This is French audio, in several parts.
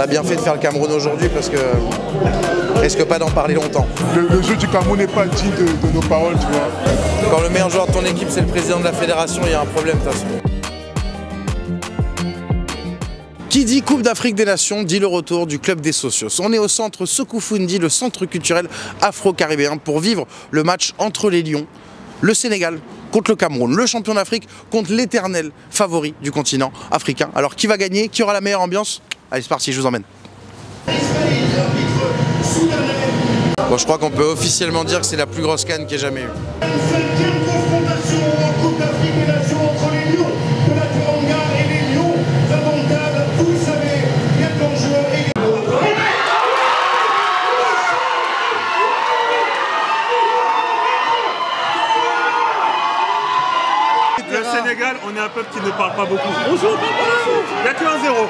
a bien fait de faire le Cameroun aujourd'hui parce que risque pas d'en parler longtemps. Le jeu du Cameroun n'est pas digne de nos paroles, tu vois. Quand le meilleur joueur de ton équipe c'est le président de la fédération, il y a un problème de toute façon. Qui dit Coupe d'Afrique des Nations dit le retour du club des socios. On est au centre Sekoufoundji, le centre culturel afro-caribéen, pour vivre le match entre les Lions, le Sénégal contre le Cameroun, le champion d'Afrique contre l'éternel favori du continent africain. Alors qui va gagner? Qui aura la meilleure ambiance? Allez, c'est parti, je vous emmène. Bon, je crois qu'on peut officiellement dire que c'est la plus grosse canne qu'il y ait jamais eu. Le Sénégal, on est un peuple qui ne parle pas beaucoup. Bonjour, il n'y a que 1-0.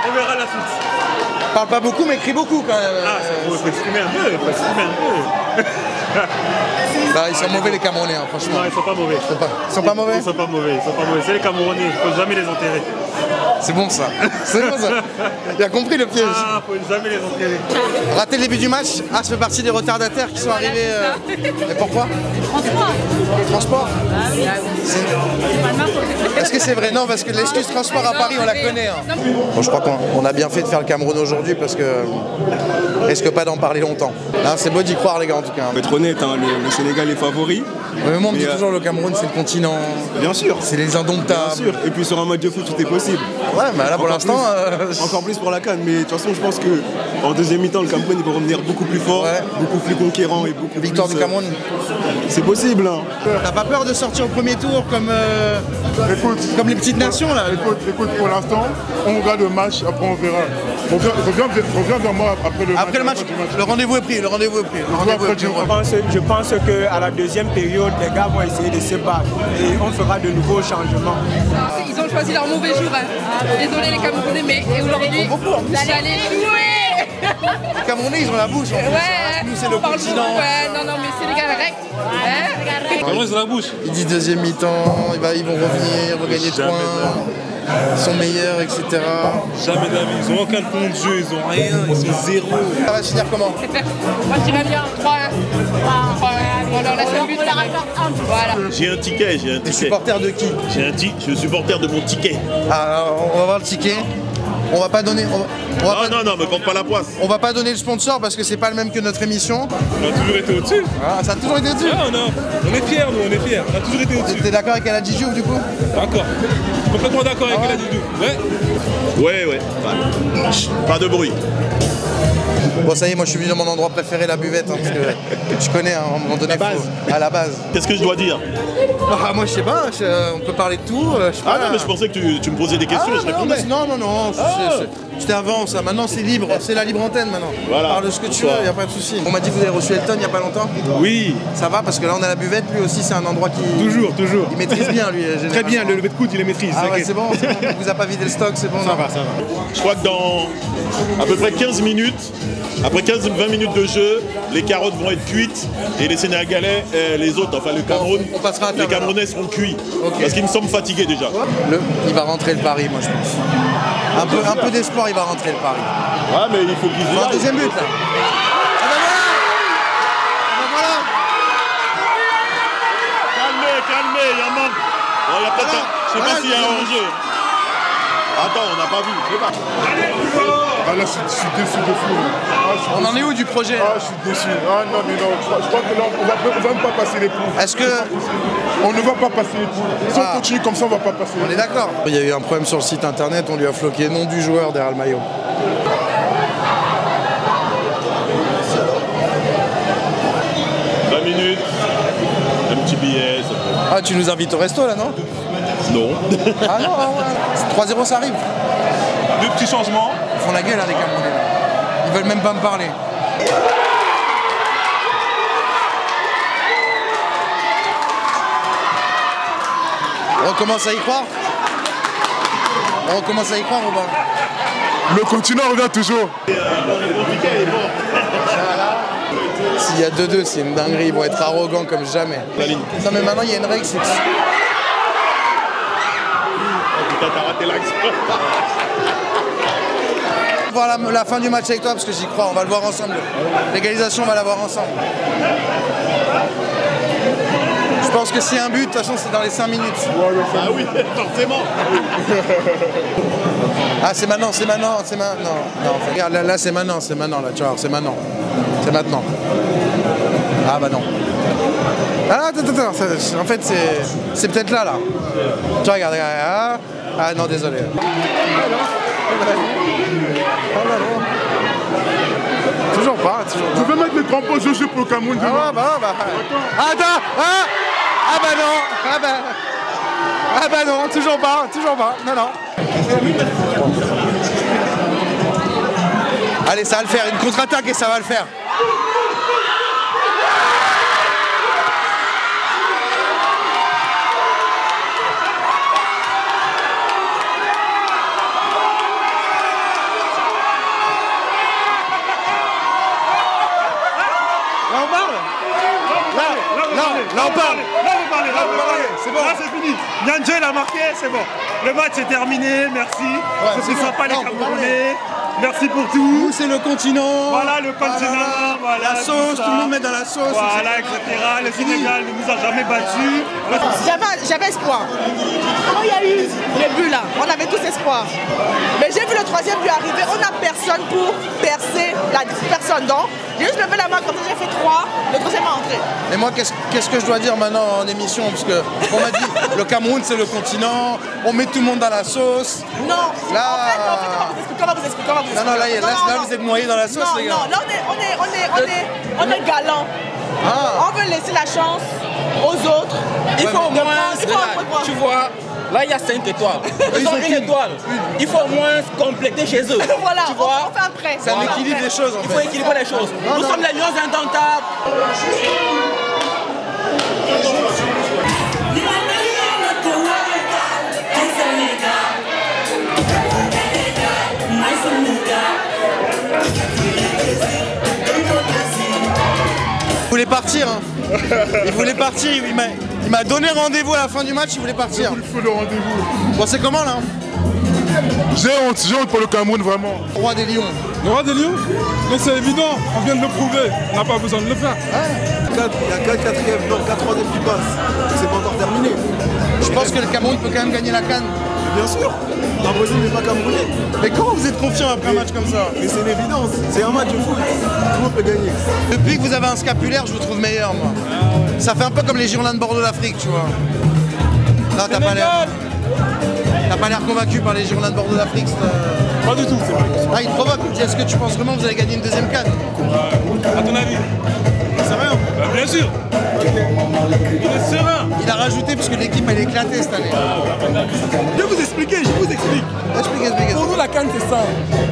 On verra la suite. Parle pas beaucoup, mais crie beaucoup quand même. Ah, il faut exprimer un peu, Bah, ils sont mauvais les Camerounais, hein, franchement. Non, ils sont pas mauvais. Ils sont pas mauvais. Ils sont pas mauvais, C'est les Camerounais, il faut jamais les enterrer. C'est bon ça. C'est bon ça. Il a compris le piège. Ah, faut jamais les enterrer. Rater le début du match, ah, ça fait partie des retardataires qui sont arrivés. Mais pourquoi? Transport. Transport. Est-ce que c'est vrai? Non, parce que l'excuse transport à Paris, on la connaît. Hein. Bon, je crois qu'on a bien fait de faire le Cameroun aujourd'hui parce que risque pas d'en parler longtemps. C'est beau d'y croire les gars en tout cas. Pour être honnête, hein, le Sénégal est favori. Le monde dit toujours le Cameroun c'est le continent. Bien sûr. C'est les indomptables. Bien sûr. Et puis sur un match de foot tout est possible. Ouais, mais là pour l'instant. Encore plus pour la CAN. Mais de toute façon, je pense que en deuxième mi-temps, le Cameroun il va revenir beaucoup plus fort, beaucoup plus conquérant et beaucoup Victoire plus. du Cameroun. C'est possible. Hein. T'as pas peur de sortir au premier tour comme les petites nations là? Écoute, pour l'instant, on regarde le match, après on verra. Reviens vers moi après le match. Après le match, le rendez-vous est pris. Je pense qu'à la deuxième période, les gars vont essayer de se battre et on fera de nouveaux changements. Ils ont choisi leur mauvais jour. Désolé les Camerounais, mais aujourd'hui, vous allez jouer. Les Camerounais, ils ont la bouche. Ouais, nous, c'est le continent. Ouais, non, mais Sénégal règle. Comment ils ont la bouche? Ils disent deuxième mi-temps, ils vont revenir, regagner de points. Ils sont meilleurs, etc. Jamais d'avis, ils ont aucun point de jeu, ils ont rien, ils sont zéro. Ça va se finir comment? Moi, je dirais bien 3-1. On leur laisse un but. Voilà. J'ai un ticket, T'es supporter de qui? Je suis supporter de mon ticket. Alors, on va voir le ticket. On va pas donner. Non, me compte pas la poisse. On va pas donner le sponsor parce que c'est pas le même que notre émission. On a toujours été au-dessus. Ah, ça a toujours été au-dessus. Ah, on est fiers, nous, on est fiers. On a toujours été au-dessus. T'es d'accord avec Aladji Diouf du coup? D'accord. Complètement d'accord avec Aladji Diouf. Ouais. Ouais. Pas de bruit. Bon, ça y est, moi je suis venu dans mon endroit préféré, la buvette, parce que je connais, à un moment donné, à la base. Qu'est-ce que je dois dire? Ah, moi je sais pas, on peut parler de tout. Ah non, mais je pensais que tu me posais des questions et je répondais. Non, c'était avant ça, maintenant c'est libre, c'est la libre antenne maintenant. Voilà. Parle de ce que tu veux, y a pas de souci. On m'a dit que vous avez reçu Elton il y a pas longtemps. Oui. Ça va parce que là on a la buvette, lui aussi c'est un endroit qui. Toujours. Il maîtrise bien lui. Très bien, le lever de coude il les maîtrise. Ah ouais, c'est bon, on vous a pas vidé le stock, c'est bon. Ça va. Je crois que dans à peu près 15 minutes, après 15-20 minutes de jeu, les carottes vont être cuites et les Sénégalais, les autres, enfin le Cameroun, on passera à table, les Camerounais seront cuits. Okay. Parce qu'ils me semblent fatigués déjà. Il va rentrer le pari, moi je pense. Un peu d'espoir, il va rentrer le pari. Ouais, mais il faut qu'ils Un deuxième but là. Calmez, il y a un manque. Bon, il y a peut-être je sais pas s'il y a un hors-jeu. Attends, on n'a pas vu, je sais pas. Ah là, je suis déçu de fou. On en est où du projet? Ah, je suis déçu. Ah non, mais non, je crois que là, on va même pas passer les points. Est-ce que... On ne va pas passer les points. Si on continue comme ça, on va pas passer les points. On est d'accord. Il y a eu un problème sur le site internet, on lui a floqué nom du joueur derrière le maillot. Minutes, un petit billet. Ah, tu nous invites au resto là, non? Non. Ah non, 3-0 ça arrive. Deux petits changements. Ils font la gueule, hein, les Camerounais là. Ils veulent même pas me parler. On recommence à y croire? On recommence à y croire ou pas? Le continent revient toujours. S'il y a 2-2, c'est une dinguerie, ils vont être arrogants comme jamais. Non mais maintenant il y a une règle, c'est que... Putain, t'as raté l'axe. voir la fin du match avec toi parce que j'y crois, on va le voir ensemble. L'égalisation, on va la voir ensemble. Je pense que s'il y a un but, de toute façon, c'est dans les 5 minutes. Ah oui, forcément. Ah, c'est maintenant, c'est maintenant, c'est maintenant. Non, regarde, là c'est maintenant, là, tu vois, c'est maintenant. C'est maintenant. Ah bah non. Ah, attends, en fait, c'est peut-être là. Tu vois, regarde. Ah non, désolé. Toujours pas. Je vais mettre les crampons jeu pour le Cameroun demain. Ah bah. Attends. Ah bah non, toujours pas. Non. Allez, ça va le faire, une contre-attaque et ça va le faire. Là on parle. C'est bon. Là c'est fini. Nyanje l'a marqué, c'est bon. Le match est terminé, merci. Ce ne sont pas les Camerounais. Merci pour tout. Nous c'est le continent. Voilà le continent. Voilà, la sauce, tout le monde met dans la sauce. Voilà, etc. Le Sénégal ne nous a jamais battus. J'avais espoir. Quand il y a eu les buts là, on avait tous espoir. Mais j'ai vu le troisième but arriver, on n'a personne pour percer personne. Donc, j'ai juste levé la main quand j'ai fait 3, le troisième est entré. Et moi, qu'est-ce que je dois dire maintenant en émission? Parce qu'on m'a dit, le Cameroun c'est le continent, on met tout le monde dans la sauce. Non, là... en fait, on va vous expliquer. Là, vous êtes noyés dans la sauce, les gars. Non, là, on est galant. On veut laisser la chance aux autres. Il faut au moins, tu vois, là il y a 5 étoiles. Ils ont une étoile. Il faut au moins compléter chez eux. Voilà, tu vois, on fait après. Ça équilibre les choses en fait. Il faut équilibrer les choses. Nous sommes les lions indomptables. Il voulait partir, Il voulait partir, il m'a donné rendez-vous à la fin du match, il voulait partir. Il faut le rendez-vous. Bon, c'est comment là? J'ai honte pour le Cameroun, vraiment. Roi des Lions. Le roi des Lions? Mais c'est évident, on vient de le prouver, on n'a pas besoin de le faire. Il y a 4 quatrièmes, non, 4 troisièmes qui passent. C'est pas encore terminé. Je pense que le Cameroun peut quand même gagner la CAN. Bien sûr, la Brésil n'est pas camerounais. Mais comment vous êtes confiant après un match comme ça? Mais c'est une évidence, c'est un match de foot, tout le monde peut gagner. Depuis que vous avez un scapulaire, je vous trouve meilleur, moi. Ça fait un peu comme les Girondins de Bordeaux d'Afrique, tu vois. Non, t'as pas l'air convaincu par les Girondins de Bordeaux d'Afrique. Pas du tout, c'est vrai. Ah, il te provoque. Est-ce que tu penses vraiment que vous allez gagner une deuxième CAN? À ton avis? C'est rien. Bien sûr. Il est serein. Il a rajouté parce que l'équipe elle est éclatée cette année. Je vais vous expliquer, Explique. Pour nous, la CAN, c'est ça.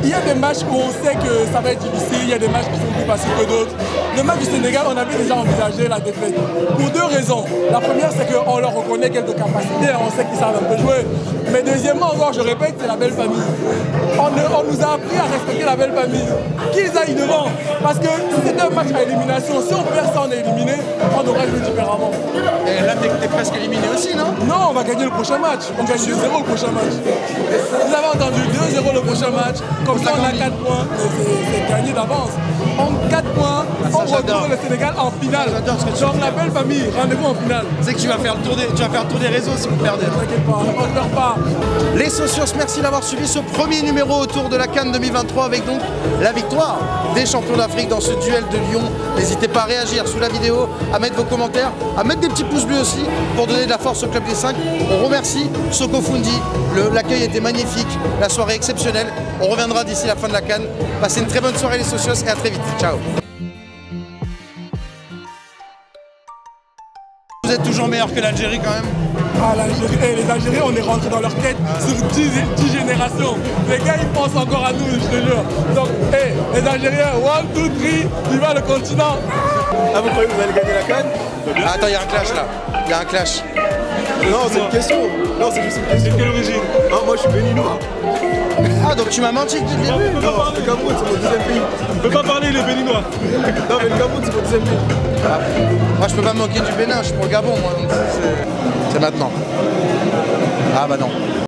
Il y a des matchs où on sait que ça va être difficile, il y a des matchs qui sont plus faciles que d'autres. Le match du Sénégal, on avait déjà envisagé la défaite. Pour 2 raisons. La première, c'est qu'on leur reconnaît quelques capacités, on sait qu'ils savent un peu jouer. Mais deuxièmement, encore, je répète, c'est la belle famille. On nous a appris à respecter la belle famille. Qu'ils aillent devant. Parce que c'est un match à élimination. Si on perd ça, on est éliminé, on aurait joué différemment. Et là, t'es presque éliminé aussi, non? Non, on va gagner le prochain match. On gagne 2-0 le prochain match. Vous avez entendu, 2-0 le prochain match. Comme ça, on a 4 points. C'est gagné d'avance. En 4 points, on retrouve le Sénégal en finale. Genre la belle famille, rendez-vous en finale. Tu sais que tu vas faire le tour des réseaux si vous perdez. T'inquiète pas, on ne perd pas. Les socios, merci d'avoir suivi ce premier numéro autour de la CAN 2023 avec donc la victoire des champions d'Afrique dans ce duel de Lyon. N'hésitez pas à réagir sous la vidéo, à mettre vos commentaires, à mettre des petits pouces bleus aussi pour donner de la force au Club des 5. On remercie Soko Fundi, l'accueil était magnifique, la soirée exceptionnelle. On reviendra d'ici la fin de la CAN. Passez une très bonne soirée les socios et à très vite. Ciao. Vous êtes toujours meilleur que l'Algérie quand même. Ah, l'Algérie, les Algériens, on est rentré dans leur tête sur 10 générations. Les gars, ils pensent encore à nous, je te jure. Donc, les Algériens, 1, 2, 3, viva le continent. Ah, vous croyez que vous allez gagner la CAN? Attends, il y a un clash là. Il y a un clash. Non, c'est une question. Non, c'est juste une question. De quelle origine? Non, moi je suis béninois. Ah, donc tu m'as menti dès le début? Non, le Cameroun, c'est mon deuxième pays. On peut pas parler les Béninois. Non, mais le Cameroun, c'est mon deuxième pays. Ah, moi, je peux pas me moquer du Bénin, je suis pour le Gabon, moi. Donc c'est maintenant. Ah, bah non.